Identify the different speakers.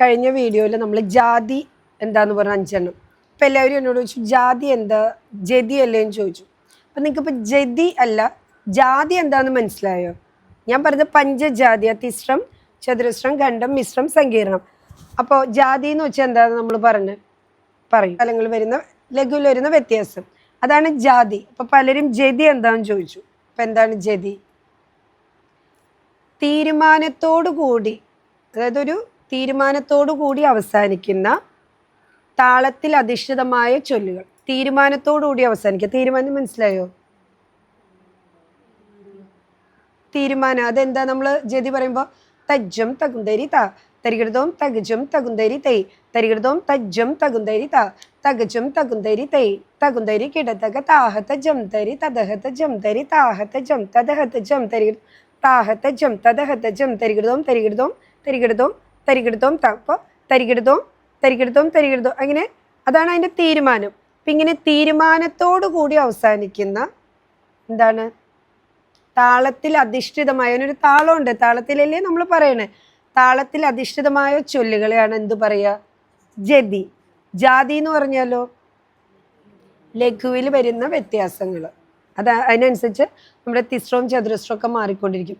Speaker 1: കഴിഞ്ഞ വീഡിയോയിൽ നമ്മൾ ജാതി എന്താന്ന് പറഞ്ഞ 5 അപ്പം എല്ലാവരും എന്നോട് ചോദിച്ചു ജാതി എന്താ ജതി അല്ലേ എന്ന് ചോദിച്ചു. അപ്പം നിങ്ങൾക്കിപ്പോൾ ജതി അല്ല ജാതി എന്താന്ന് മനസ്സിലായോ? ഞാൻ പറഞ്ഞത് പഞ്ചജാതി തിസ്രം ചതുരസ്രം ഖണ്ഡം മിശ്രം സങ്കീർണം. അപ്പോൾ ജാതി എന്ന് വെച്ചാൽ എന്താണെന്ന് നമ്മൾ പറയും സ്ഥലങ്ങളിൽ വരുന്ന ലഘുവിൽ വരുന്ന വ്യത്യാസം അതാണ് ജാതി. അപ്പം പലരും ജതി എന്താണെന്ന് ചോദിച്ചു. അപ്പം എന്താണ് ജതി? തീരുമാനത്തോടു കൂടി, അതായത് ഒരു തീരുമാനത്തോടു കൂടി അവസാനിക്കുന്ന താളത്തിൽ അധിഷ്ഠിതമായ ചൊല്ലുകൾ. തീരുമാനത്തോടു കൂടി അവസാനിക്കുക. തീരുമാനം മനസ്സിലായോ? തീരുമാനം അതെന്താ? നമ്മൾ ജതി പറയുമ്പോൾ തജ്ജം തകുന്തരി ത തരികിടതോം തകജം തകുന്തരി തൈ തരികിടതോം തജ്ജം തകുന്തരി ത തകജം തകുന്തരി തൈ തകുന്തരി കിടതക താഹത്ത ജം തരി തദഹത്ത ജം തരി താഹത്ത ജം തദഹത്ത ജം തരി താഹത്ത ജം തദഹത്ത ജം തരികിടതോം തരികിടതോം തരികിടതോം തരികിടതോം ത. അപ്പോൾ തരികിടതോം തരികിടതോം തരികിടതോം അങ്ങനെ അതാണ് അതിൻ്റെ തീരുമാനം. അപ്പം ഇങ്ങനെ തീരുമാനത്തോടു കൂടി അവസാനിക്കുന്ന എന്താണ് താളത്തിൽ അധിഷ്ഠിതമായ ഒരു താളമുണ്ട്. താളത്തിലല്ലേ നമ്മൾ പറയണേ. താളത്തിൽ അധിഷ്ഠിതമായ ചൊല്ലുകളെയാണ് എന്ത് പറയുക? ജതി. ജാതി എന്ന് പറഞ്ഞാലോ ലഘുവിൽ വരുന്ന വ്യത്യാസങ്ങൾ. അതിനനുസരിച്ച് നമ്മുടെ തിസ്രവും ചതുരസ്രവും ഒക്കെ മാറിക്കൊണ്ടിരിക്കും.